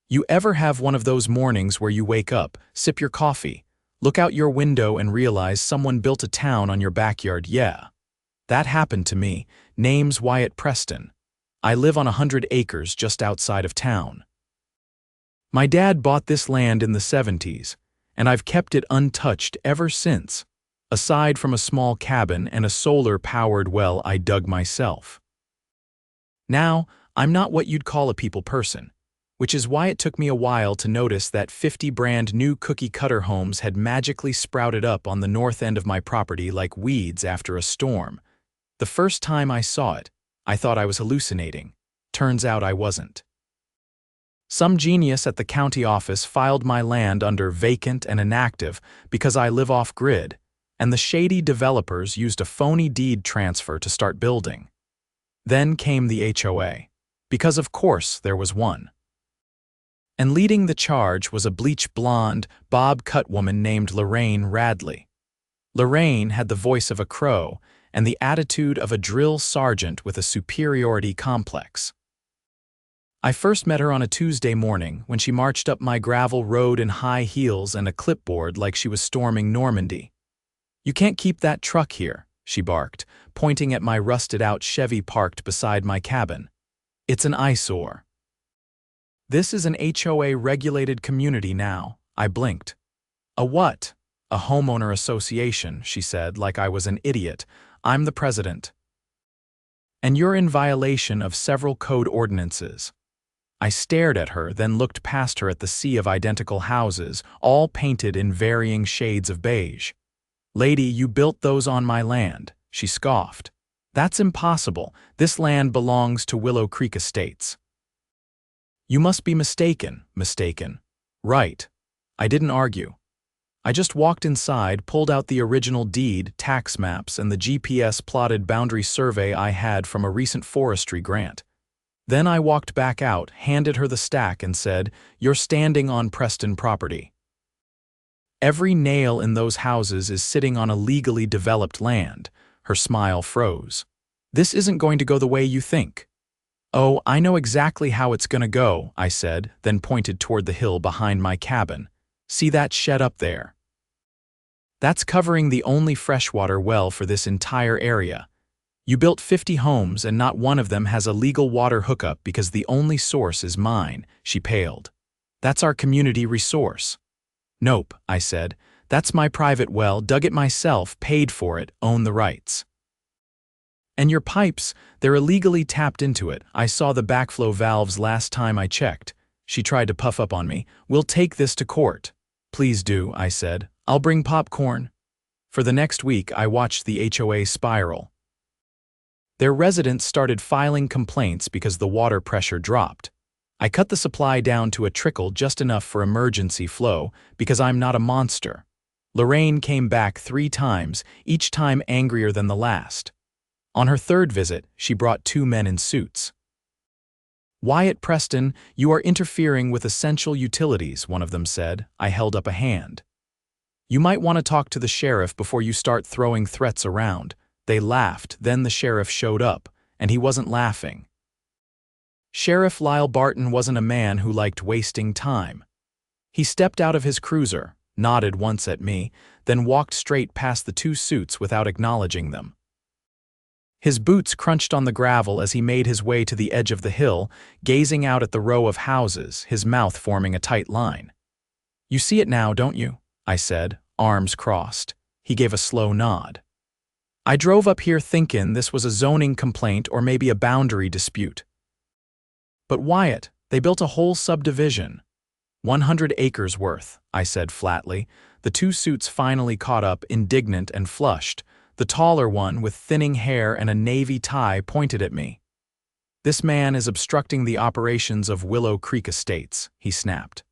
You ever have one of those mornings where you wake up, sip your coffee, look out your window and realize someone built a town on your backyard? Yeah. That happened to me. Name's Wyatt Preston. I live on 100 acres just outside of town. My dad bought this land in the 70s, and I've kept it untouched ever since, aside from a small cabin and a solar-powered well I dug myself. Now, I'm not what you'd call a people person, which is why it took me a while to notice that 50 brand new cookie-cutter homes had magically sprouted up on the north end of my property like weeds after a storm. The first time I saw it, I thought I was hallucinating. Turns out I wasn't. Some genius at the county office filed my land under vacant and inactive because I live off-grid, and the shady developers used a phony deed transfer to start building. Then came the HOA, because of course there was one. And leading the charge was a bleach-blonde, bob-cut woman named Lorraine Radley. Lorraine had the voice of a crow and the attitude of a drill sergeant with a superiority complex. I first met her on a Tuesday morning when she marched up my gravel road in high heels and a clipboard like she was storming Normandy. "You can't keep that truck here," she barked, pointing at my rusted-out Chevy parked beside my cabin. "It's an eyesore." "This is an HOA-regulated community now," I blinked. "A what?" "A homeowner association," she said like I was an idiot. "I'm the president. And you're in violation of several code ordinances." I stared at her, then looked past her at the sea of identical houses, all painted in varying shades of beige. "Lady, you built those on my land," she scoffed. "That's impossible. This land belongs to Willow Creek Estates." "You must be mistaken." "Right." I didn't argue. I just walked inside, pulled out the original deed, tax maps, and the GPS-plotted boundary survey I had from a recent forestry grant. Then I walked back out, handed her the stack, and said, "You're standing on Preston property. Every nail in those houses is sitting on a legally developed land." Her smile froze. "This isn't going to go the way you think." "Oh, I know exactly how it's gonna go," I said, then pointed toward the hill behind my cabin. "See that shed up there? That's covering the only freshwater well for this entire area. You built 50 homes and not one of them has a legal water hookup because the only source is mine." She paled. "That's our community resource." "Nope," I said. "That's my private well, dug it myself, paid for it, own the rights." "And your pipes, they're illegally tapped into it. I saw the backflow valves last time I checked." She tried to puff up on me. "We'll take this to court." "Please do," I said. "I'll bring popcorn." For the next week, I watched the HOA spiral. Their residents started filing complaints because the water pressure dropped. I cut the supply down to a trickle just enough for emergency flow because I'm not a monster. Lorraine came back 3 times, each time angrier than the last. On her third visit, she brought 2 men in suits. "Wyatt Preston, you are interfering with essential utilities," one of them said. I held up a hand. "You might want to talk to the sheriff before you start throwing threats around." They laughed, then the sheriff showed up, and he wasn't laughing. Sheriff Lyle Barton wasn't a man who liked wasting time. He stepped out of his cruiser, nodded once at me, then walked straight past the 2 suits without acknowledging them. His boots crunched on the gravel as he made his way to the edge of the hill, gazing out at the row of houses, his mouth forming a tight line. "You see it now, don't you?" I said, arms crossed. He gave a slow nod. "I drove up here thinking this was a zoning complaint or maybe a boundary dispute." "But Wyatt, they built a whole subdivision." 100 acres worth," I said flatly. The 2 suits finally caught up, indignant and flushed. The taller one, with thinning hair and a navy tie, pointed at me. "This man is obstructing the operations of Willow Creek Estates," he snapped.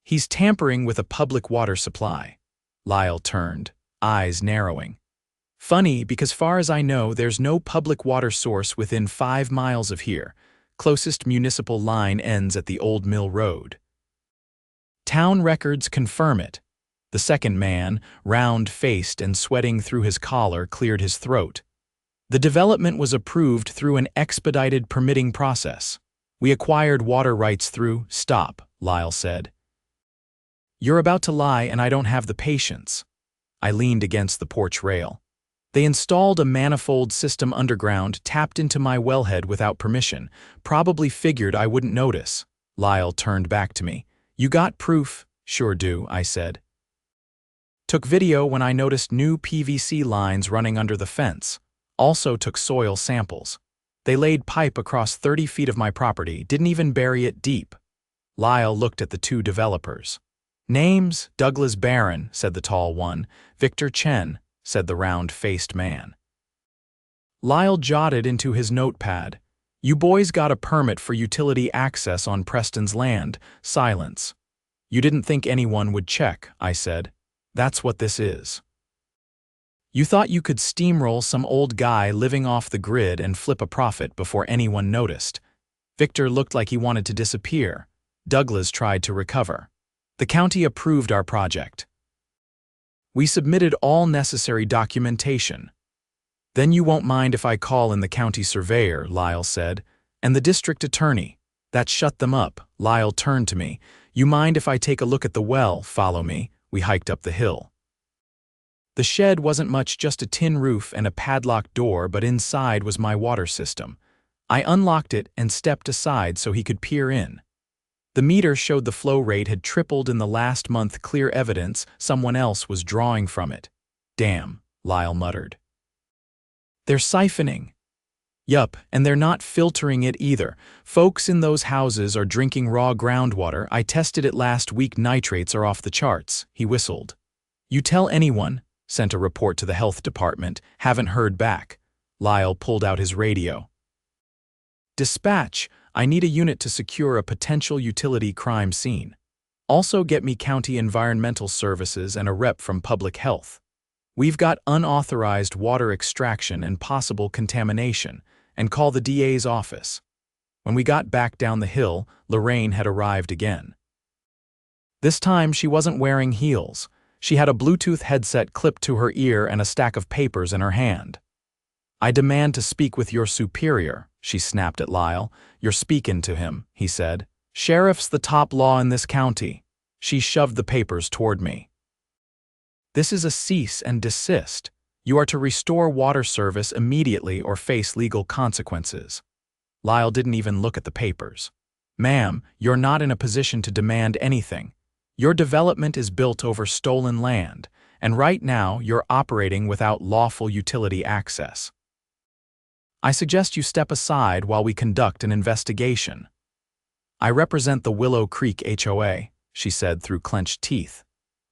"He's tampering with a public water supply." Lyle turned, eyes narrowing. "Funny, because far as I know, there's no public water source within 5 miles of here. Closest municipal line ends at the Old Mill Road. Town records confirm it." The second man, round-faced and sweating through his collar, cleared his throat. "The development was approved through an expedited permitting process." We acquired water rights through— Stop, Lyle said. You're about to lie and I don't have the patience. I leaned against the porch rail. They installed a manifold system underground, tapped into my wellhead without permission, probably figured I wouldn't notice. Lyle turned back to me. You got proof? Sure do, I said. Took video when I noticed new PVC lines running under the fence. Also took soil samples. They laid pipe across 30 feet of my property, didn't even bury it deep. Lyle looked at the two developers. Names, Douglas Barron, said the tall one. Victor Chen, said the round-faced man. Lyle jotted into his notepad. You boys got a permit for utility access on Preston's land. Silence. You didn't think anyone would check, I said. That's what this is. You thought you could steamroll some old guy living off the grid and flip a profit before anyone noticed. Victor looked like he wanted to disappear. Douglas tried to recover. The county approved our project. We submitted all necessary documentation. Then you won't mind if I call in the county surveyor, Lyle said, and the district attorney. That shut them up. Lyle turned to me. You mind if I take a look at the well? Follow me. We hiked up the hill. The shed wasn't much, just a tin roof and a padlocked door, but inside was my water system. I unlocked it and stepped aside so he could peer in. The meter showed the flow rate had tripled in the last month, clear evidence someone else was drawing from it. Damn, Lyle muttered. They're siphoning. Yup, and they're not filtering it either. Folks in those houses are drinking raw groundwater. I tested it last week. Nitrates are off the charts. He whistled. You tell anyone? Sent a report to the health department. Haven't heard back. Lyle pulled out his radio. Dispatch, I need a unit to secure a potential utility crime scene. Also get me county environmental services and a rep from public health. We've got unauthorized water extraction and possible contamination, and call the DA's office. When we got back down the hill, Lorraine had arrived again. This time she wasn't wearing heels. She had a Bluetooth headset clipped to her ear and a stack of papers in her hand. I demand to speak with your superior, she snapped at Lyle. You're speaking to him, he said. Sheriff's the top law in this county. She shoved the papers toward me. This is a cease and desist. You are to restore water service immediately or face legal consequences. Lyle didn't even look at the papers. Ma'am, you're not in a position to demand anything. Your development is built over stolen land, and right now you're operating without lawful utility access. I suggest you step aside while we conduct an investigation. I represent the Willow Creek HOA, she said through clenched teeth.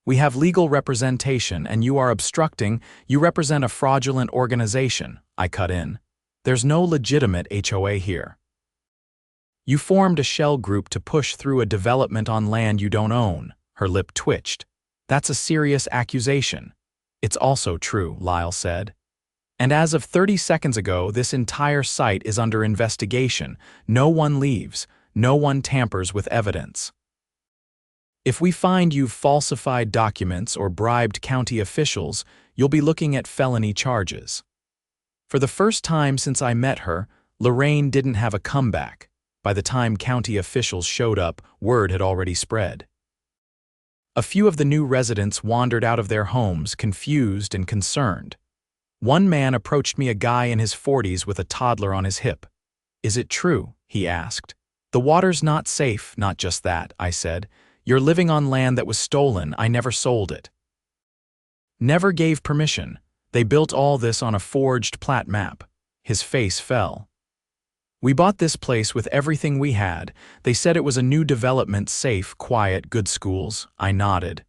We have legal representation and you are obstructing. You represent a fraudulent organization, I cut in. There's no legitimate HOA here. You formed a shell group to push through a development on land you don't own. Her lip twitched. That's a serious accusation. It's also true, Lyle said. And as of 30 seconds ago, this entire site is under investigation. No one leaves. No one tampers with evidence. If we find you've falsified documents or bribed county officials, you'll be looking at felony charges. For the first time since I met her, Lorraine didn't have a comeback. By the time county officials showed up, word had already spread. A few of the new residents wandered out of their homes, confused and concerned. One man approached me, a guy in his 40s with a toddler on his hip. Is it true? He asked. The water's not safe. Not just that, I said. You're living on land that was stolen. I never sold it. Never gave permission. They built all this on a forged plat map. His face fell. We bought this place with everything we had. They said it was a new development, safe, quiet, good schools. I nodded.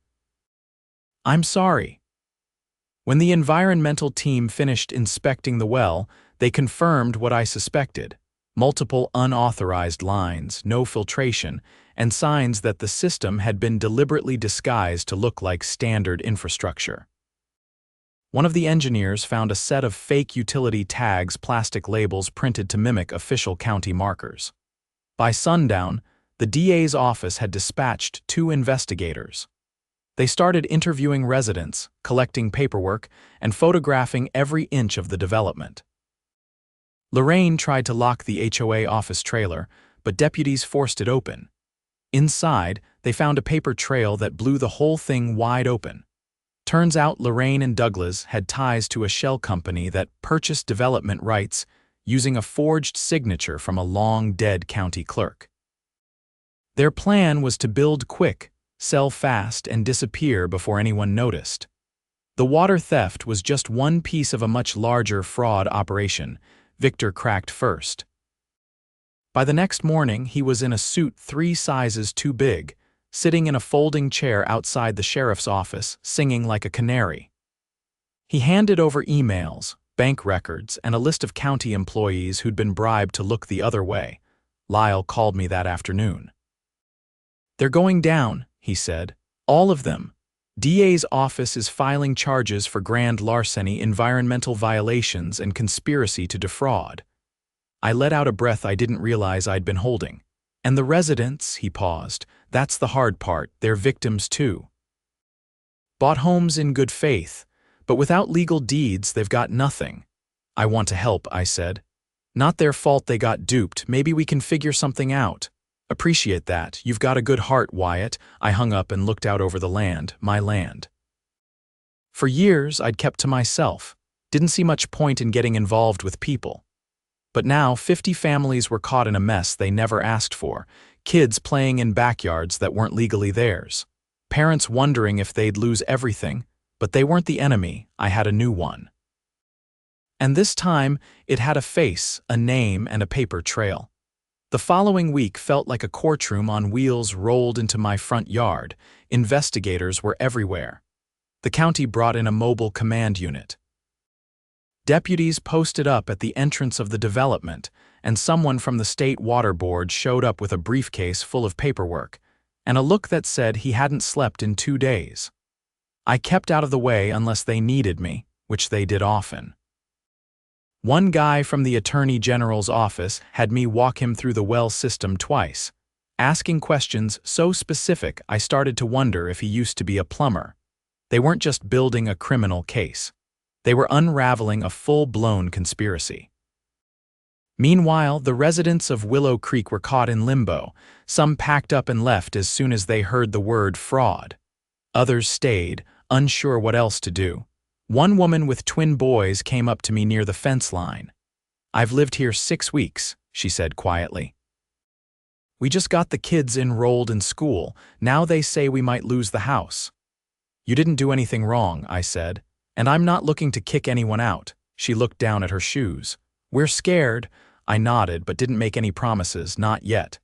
I'm sorry. When the environmental team finished inspecting the well, they confirmed what I suspected. Multiple unauthorized lines, no filtration, and signs that the system had been deliberately disguised to look like standard infrastructure. One of the engineers found a set of fake utility tags, plastic labels printed to mimic official county markers. By sundown, the DA's office had dispatched 2 investigators. They started interviewing residents, collecting paperwork, and photographing every inch of the development. Lorraine tried to lock the HOA office trailer, but deputies forced it open. Inside, they found a paper trail that blew the whole thing wide open. Turns out Lorraine and Douglas had ties to a shell company that purchased development rights using a forged signature from a long-dead county clerk. Their plan was to build quick, sell fast, and disappear before anyone noticed. The water theft was just one piece of a much larger fraud operation. Victor cracked first. By the next morning, he was in a suit 3 sizes too big, sitting in a folding chair outside the sheriff's office, singing like a canary. He handed over emails, bank records, and a list of county employees who'd been bribed to look the other way. Lyle called me that afternoon. "They're going down," he said. "All of them. DA's office is filing charges for grand larceny, environmental violations, and conspiracy to defraud." I let out a breath I didn't realize I'd been holding. "And the residents," he paused, "that's the hard part, they're victims too. Bought homes in good faith, but without legal deeds they've got nothing." "I want to help," I said. "Not their fault they got duped, maybe we can figure something out." "Appreciate that, you've got a good heart, Wyatt." I hung up and looked out over the land, my land. For years I'd kept to myself, didn't see much point in getting involved with people. But now 50 families were caught in a mess they never asked for, kids playing in backyards that weren't legally theirs, parents wondering if they'd lose everything, but they weren't the enemy, I had a new one. And this time, it had a face, a name, and a paper trail. The following week felt like a courtroom on wheels rolled into my front yard. Investigators were everywhere. The county brought in a mobile command unit. Deputies posted up at the entrance of the development, and someone from the state water board showed up with a briefcase full of paperwork, and a look that said he hadn't slept in 2 days. I kept out of the way unless they needed me, which they did often. One guy from the Attorney General's office had me walk him through the well system twice, asking questions so specific I started to wonder if he used to be a plumber. They weren't just building a criminal case. They were unraveling a full-blown conspiracy. Meanwhile, the residents of Willow Creek were caught in limbo. Some packed up and left as soon as they heard the word fraud. Others stayed, unsure what else to do. One woman with twin boys came up to me near the fence line. "I've lived here 6 weeks," she said quietly. "We just got the kids enrolled in school. Now they say we might lose the house." "You didn't do anything wrong," I said. "And I'm not looking to kick anyone out." She looked down at her shoes. "We're scared." I nodded but didn't make any promises, not yet.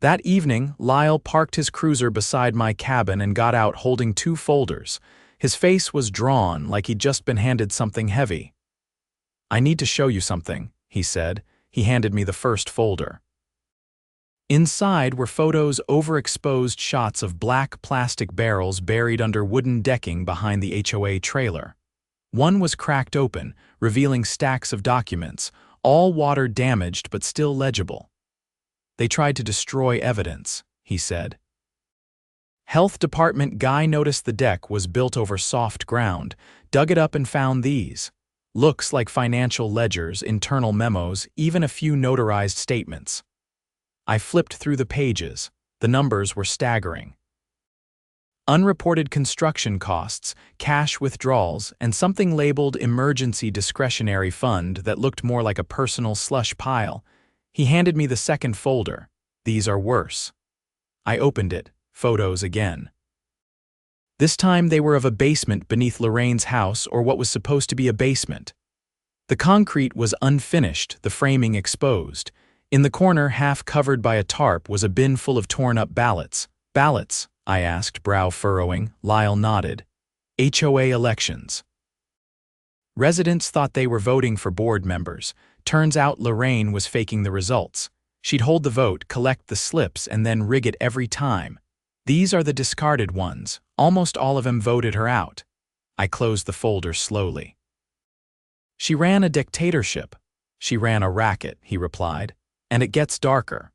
That evening, Lyle parked his cruiser beside my cabin and got out holding 2 folders. His face was drawn like he'd just been handed something heavy. "I need to show you something," he said. He handed me the first folder. Inside were photos, overexposed shots of black plastic barrels buried under wooden decking behind the HOA trailer. One was cracked open, revealing stacks of documents, all water damaged but still legible. "They tried to destroy evidence," he said. Health department guy noticed the deck was built over soft ground, dug it up and found these. Looks like financial ledgers, internal memos, even a few notarized statements. I flipped through the pages. The numbers were staggering. Unreported construction costs, cash withdrawals, and something labeled emergency discretionary fund that looked more like a personal slush pile. He handed me the second folder. "These are worse." I opened it. Photos again. This time they were of a basement beneath Lorraine's house, or what was supposed to be a basement. The concrete was unfinished, the framing exposed. In the corner, half covered by a tarp, was a bin full of torn-up ballots. "Ballots?" I asked, brow furrowing. Lyle nodded. "HOA elections." Residents thought they were voting for board members. Turns out Lorraine was faking the results. She'd hold the vote, collect the slips, and then rig it every time. "These are the discarded ones. Almost all of them voted her out." I closed the folder slowly. "She ran a dictatorship." "She ran a racket," he replied. "And it gets darker.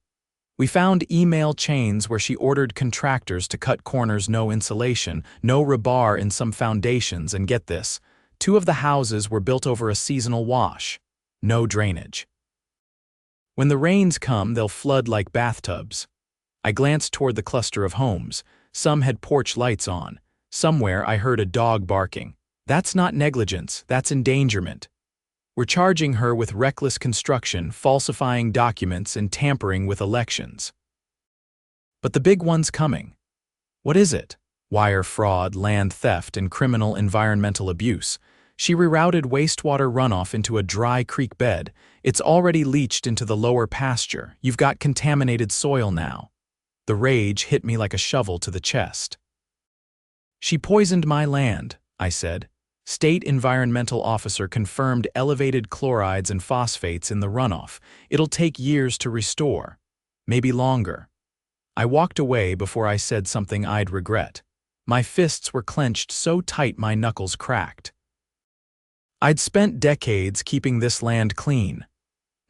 We found email chains where she ordered contractors to cut corners, no insulation, no rebar in some foundations, and get this, 2 of the houses were built over a seasonal wash. No drainage." When the rains come, they'll flood like bathtubs. I glanced toward the cluster of homes. Some had porch lights on. Somewhere I heard a dog barking. That's not negligence, that's endangerment. We're charging her with reckless construction, falsifying documents, and tampering with elections. But the big one's coming. What is it? Wire fraud, land theft, and criminal environmental abuse. She rerouted wastewater runoff into a dry creek bed. It's already leached into the lower pasture. You've got contaminated soil now. The rage hit me like a shovel to the chest. She poisoned my land, I said. State environmental officer confirmed elevated chlorides and phosphates in the runoff. It'll take years to restore. Maybe longer. I walked away before I said something I'd regret. My fists were clenched so tight my knuckles cracked. I'd spent decades keeping this land clean.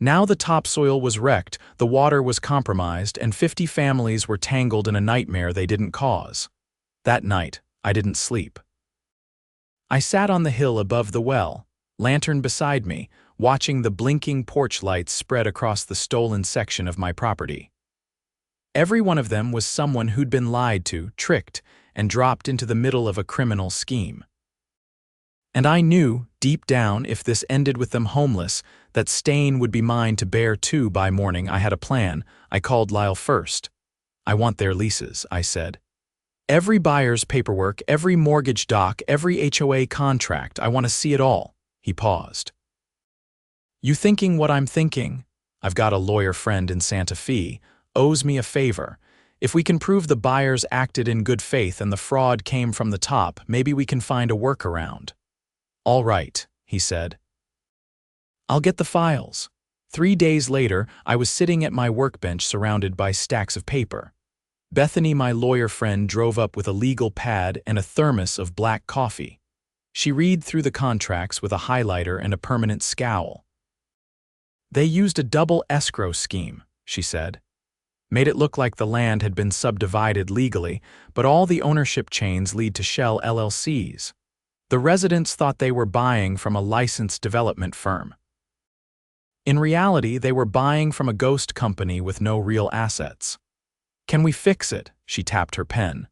Now the topsoil was wrecked, the water was compromised, and 50 families were tangled in a nightmare they didn't cause. That night, I didn't sleep. I sat on the hill above the well, lantern beside me, watching the blinking porch lights spread across the stolen section of my property. Every one of them was someone who'd been lied to, tricked, and dropped into the middle of a criminal scheme. And I knew, deep down, if this ended with them homeless, that stain would be mine to bear too. By morning I had a plan. I called Lyle first. I want their leases, I said. Every buyer's paperwork, every mortgage doc, every HOA contract, I want to see it all. He paused. You thinking what I'm thinking? I've got a lawyer friend in Santa Fe, owes me a favor. If we can prove the buyers acted in good faith and the fraud came from the top, maybe we can find a workaround. All right, he said. I'll get the files. 3 days later, I was sitting at my workbench surrounded by stacks of paper. Bethany, my lawyer friend, drove up with a legal pad and a thermos of black coffee. She read through the contracts with a highlighter and a permanent scowl. They used a double escrow scheme, she said. Made it look like the land had been subdivided legally, but all the ownership chains lead to shell LLCs. The residents thought they were buying from a licensed development firm. In reality, they were buying from a ghost company with no real assets. Can we fix it? She tapped her pen.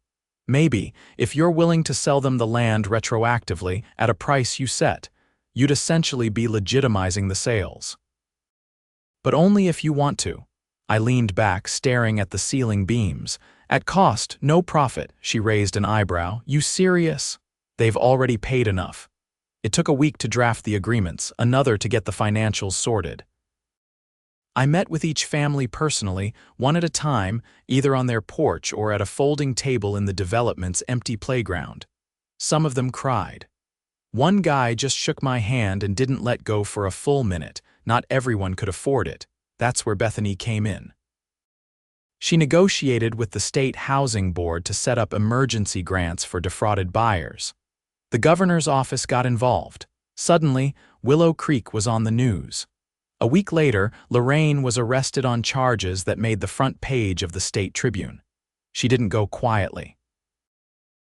Maybe, if you're willing to sell them the land retroactively at a price you set, you'd essentially be legitimizing the sales. But only if you want to. I leaned back, staring at the ceiling beams. At cost, no profit, she raised an eyebrow. You serious? They've already paid enough. It took a week to draft the agreements, another to get the financials sorted. I met with each family personally, one at a time, either on their porch or at a folding table in the development's empty playground. Some of them cried. One guy just shook my hand and didn't let go for a full minute. Not everyone could afford it. That's where Bethany came in. She negotiated with the State Housing Board to set up emergency grants for defrauded buyers. The governor's office got involved. Suddenly, Willow Creek was on the news. A week later, Lorraine was arrested on charges that made the front page of the State Tribune. She didn't go quietly.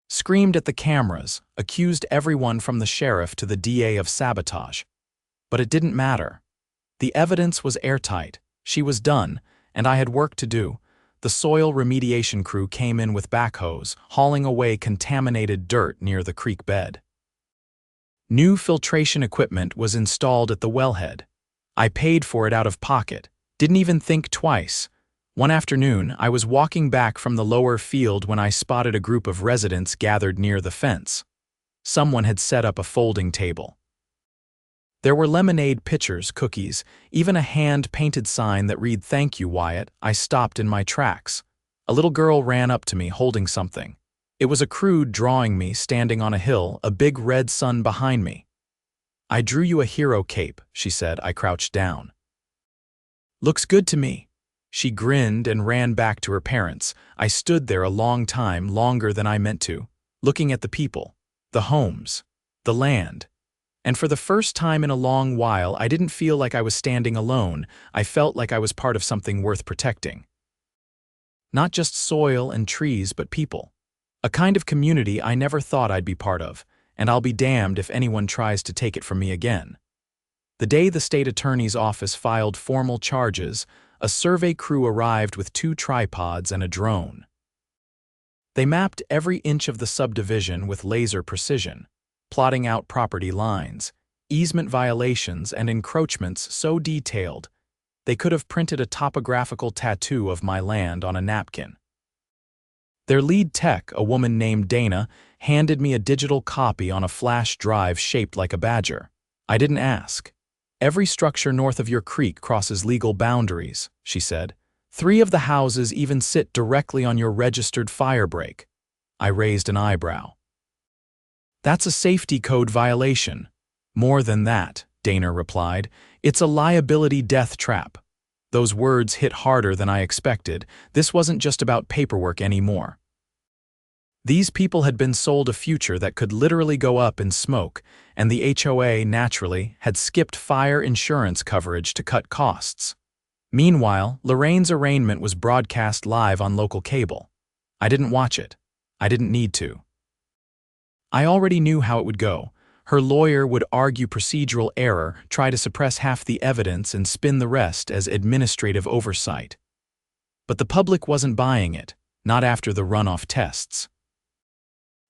Screamed at the cameras, accused everyone from the sheriff to the DA of sabotage. But it didn't matter. The evidence was airtight. She was done, and I had work to do. The soil remediation crew came in with backhoes, hauling away contaminated dirt near the creek bed. New filtration equipment was installed at the wellhead. I paid for it out of pocket, didn't even think twice. One afternoon, I was walking back from the lower field when I spotted a group of residents gathered near the fence. Someone had set up a folding table. There were lemonade pitchers, cookies, even a hand-painted sign that read, "Thank you, Wyatt." I stopped in my tracks. A little girl ran up to me holding something. It was a crude drawing me standing on a hill, a big red sun behind me. "I drew you a hero cape," she said. I crouched down. "Looks good to me." She grinned and ran back to her parents. I stood there a long time, longer than I meant to, looking at the people, the homes, the land. And for the first time in a long while, I didn't feel like I was standing alone. I felt like I was part of something worth protecting. Not just soil and trees, but people. A kind of community I never thought I'd be part of, and I'll be damned if anyone tries to take it from me again. The day the state attorney's office filed formal charges, a survey crew arrived with 2 tripods and a drone. They mapped every inch of the subdivision with laser precision, plotting out property lines, easement violations, and encroachments so detailed they could have printed a topographical tattoo of my land on a napkin. Their lead tech, a woman named Dana, handed me a digital copy on a flash drive shaped like a badger. I didn't ask. "Every structure north of your creek crosses legal boundaries," she said. "3 of the houses even sit directly on your registered fire break." I raised an eyebrow. "That's a safety code violation." "More than that," Dana replied. "It's a liability death trap." Those words hit harder than I expected. This wasn't just about paperwork anymore. These people had been sold a future that could literally go up in smoke, and the HOA, naturally, had skipped fire insurance coverage to cut costs. Meanwhile, Lorraine's arraignment was broadcast live on local cable. I didn't watch it. I didn't need to. I already knew how it would go. Her lawyer would argue procedural error, try to suppress half the evidence, and spin the rest as administrative oversight. But the public wasn't buying it, not after the runoff tests.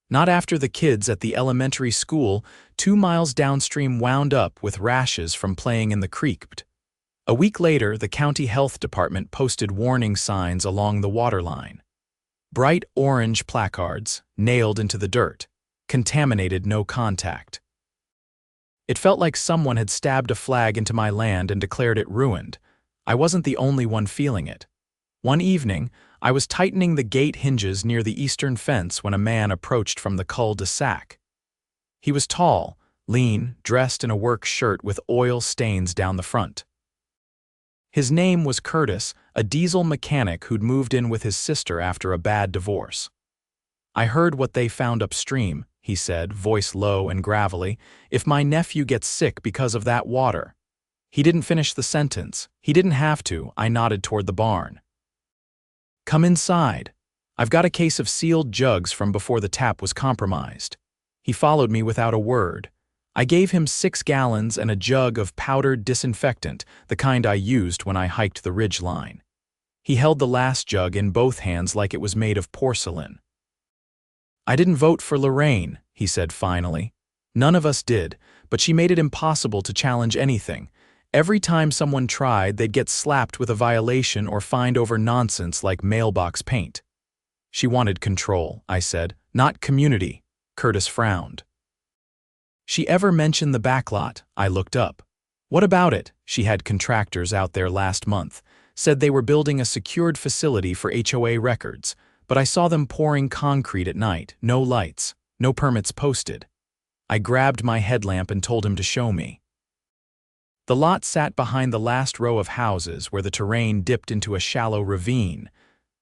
Not after the kids at the elementary school 2 miles downstream wound up with rashes from playing in the creek. A week later, the county health department posted warning signs along the waterline. Bright orange placards, nailed into the dirt, contaminated no contact. It felt like someone had stabbed a flag into my land and declared it ruined. I wasn't the only one feeling it. One evening, I was tightening the gate hinges near the eastern fence when a man approached from the cul-de-sac. He was tall, lean, dressed in a work shirt with oil stains down the front. His name was Curtis, a diesel mechanic who'd moved in with his sister after a bad divorce. "I heard what they found upstream," he said, voice low and gravelly. "If my nephew gets sick because of that water." He didn't finish the sentence. He didn't have to. I nodded toward the barn. "Come inside. I've got a case of sealed jugs from before the tap was compromised." He followed me without a word. I gave him 6 gallons and a jug of powdered disinfectant, the kind I used when I hiked the ridge line. He held the last jug in both hands like it was made of porcelain. "I didn't vote for Lorraine," he said finally. "None of us did, but she made it impossible to challenge anything. Every time someone tried, they'd get slapped with a violation or fined over nonsense like mailbox paint." "She wanted control," I said, "not community." Curtis frowned. "She ever mentioned the backlot?" I looked up. "What about it?" She had contractors out there last month. Said they were building a secured facility for HOA records, but I saw them pouring concrete at night, no lights, no permits posted. I grabbed my headlamp and told him to show me. The lot sat behind the last row of houses where the terrain dipped into a shallow ravine.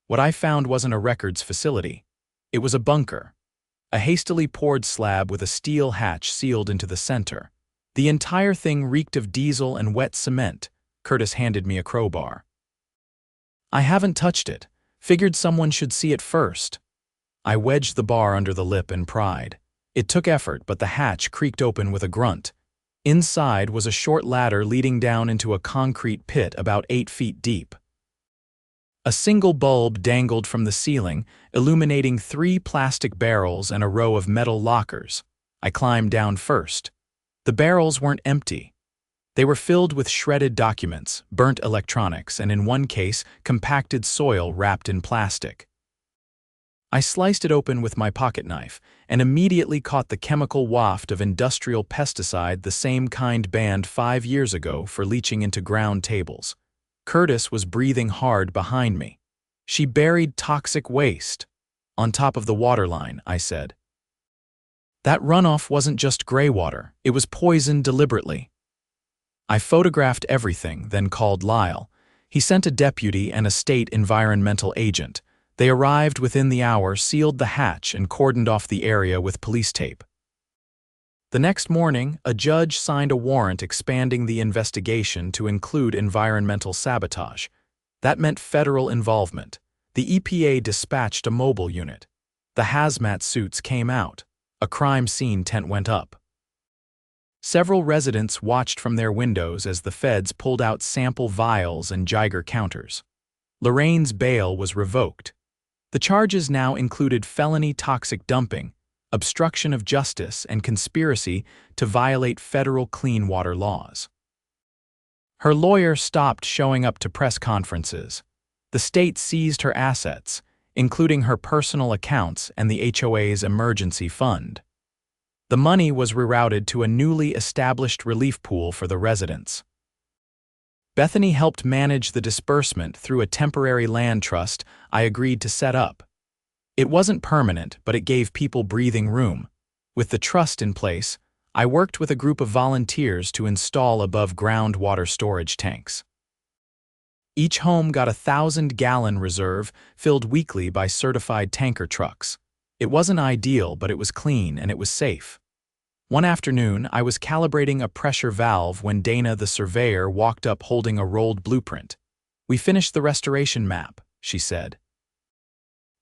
What I found wasn't a records facility. It was a bunker. A hastily poured slab with a steel hatch sealed into the center. The entire thing reeked of diesel and wet cement. Curtis handed me a crowbar. "I haven't touched it. Figured someone should see it first." I wedged the bar under the lip and pried. It took effort, but the hatch creaked open with a grunt. Inside was a short ladder leading down into a concrete pit about 8 feet deep. A single bulb dangled from the ceiling, illuminating 3 plastic barrels and a row of metal lockers. I climbed down first. The barrels weren't empty. They were filled with shredded documents, burnt electronics, and in one case, compacted soil wrapped in plastic. I sliced it open with my pocket knife and immediately caught the chemical waft of industrial pesticide the same kind banned 5 years ago for leaching into ground tables. Curtis was breathing hard behind me. "She buried toxic waste." "On top of the waterline," I said. "That runoff wasn't just gray water, it was poisoned deliberately." I photographed everything, then called Lyle. He sent a deputy and a state environmental agent. They arrived within the hour, sealed the hatch, and cordoned off the area with police tape. The next morning, a judge signed a warrant expanding the investigation to include environmental sabotage. That meant federal involvement. The EPA dispatched a mobile unit. The hazmat suits came out. A crime scene tent went up. Several residents watched from their windows as the feds pulled out sample vials and Geiger counters. Lorraine's bail was revoked. The charges now included felony toxic dumping, obstruction of justice, and conspiracy to violate federal clean water laws. Her lawyer stopped showing up to press conferences. The state seized her assets, including her personal accounts and the HOA's emergency fund. The money was rerouted to a newly established relief pool for the residents. Bethany helped manage the disbursement through a temporary land trust I agreed to set up. It wasn't permanent, but it gave people breathing room. With the trust in place, I worked with a group of volunteers to install above-ground water storage tanks. Each home got a 1,000-gallon reserve filled weekly by certified tanker trucks. It wasn't ideal, but it was clean and it was safe. One afternoon, I was calibrating a pressure valve when Dana, the surveyor, walked up holding a rolled blueprint. "We finished the restoration map," she said.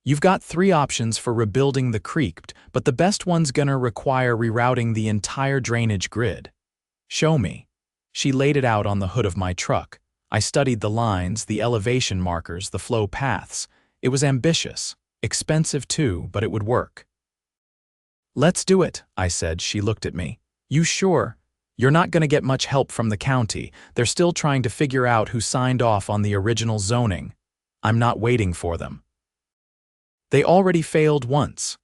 "You've got 3 options for rebuilding the creek, but the best one's gonna require rerouting the entire drainage grid." "Show me." She laid it out on the hood of my truck. I studied the lines, the elevation markers, the flow paths. It was ambitious, expensive too, but it would work. "Let's do it," I said. She looked at me. "You sure? You're not going to get much help from the county. They're still trying to figure out who signed off on the original zoning." "I'm not waiting for them. They already failed once."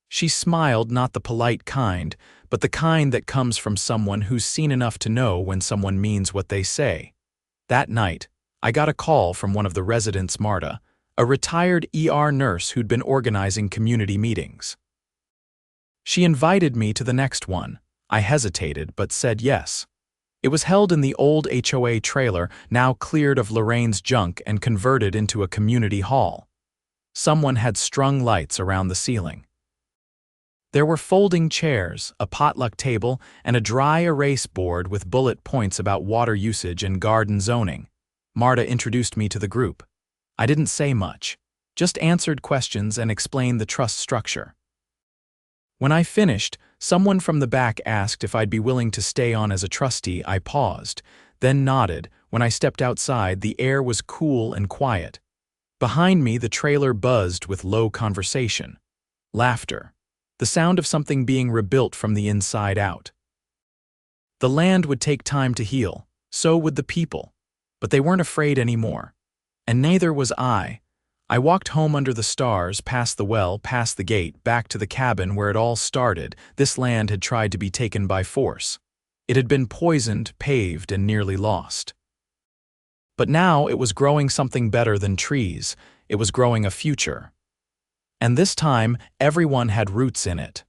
She smiled, not the polite kind, but the kind that comes from someone who's seen enough to know when someone means what they say. That night, I got a call from one of the residents, Marta, a retired ER nurse who'd been organizing community meetings. She invited me to the next one. I hesitated, but said yes. It was held in the old HOA trailer, now cleared of Lorraine's junk and converted into a community hall. Someone had strung lights around the ceiling. There were folding chairs, a potluck table, and a dry erase board with bullet points about water usage and garden zoning. Marta introduced me to the group. I didn't say much, just answered questions and explained the trust structure. When I finished, someone from the back asked if I'd be willing to stay on as a trustee. I paused, then nodded. When I stepped outside, the air was cool and quiet. Behind me, the trailer buzzed with low conversation. Laughter. The sound of something being rebuilt from the inside out. The land would take time to heal, so would the people. But they weren't afraid anymore. And neither was I. I walked home under the stars, past the well, past the gate, back to the cabin where it all started. This land had tried to be taken by force. It had been poisoned, paved, and nearly lost. But now it was growing something better than trees. It was growing a future. And this time, everyone had roots in it.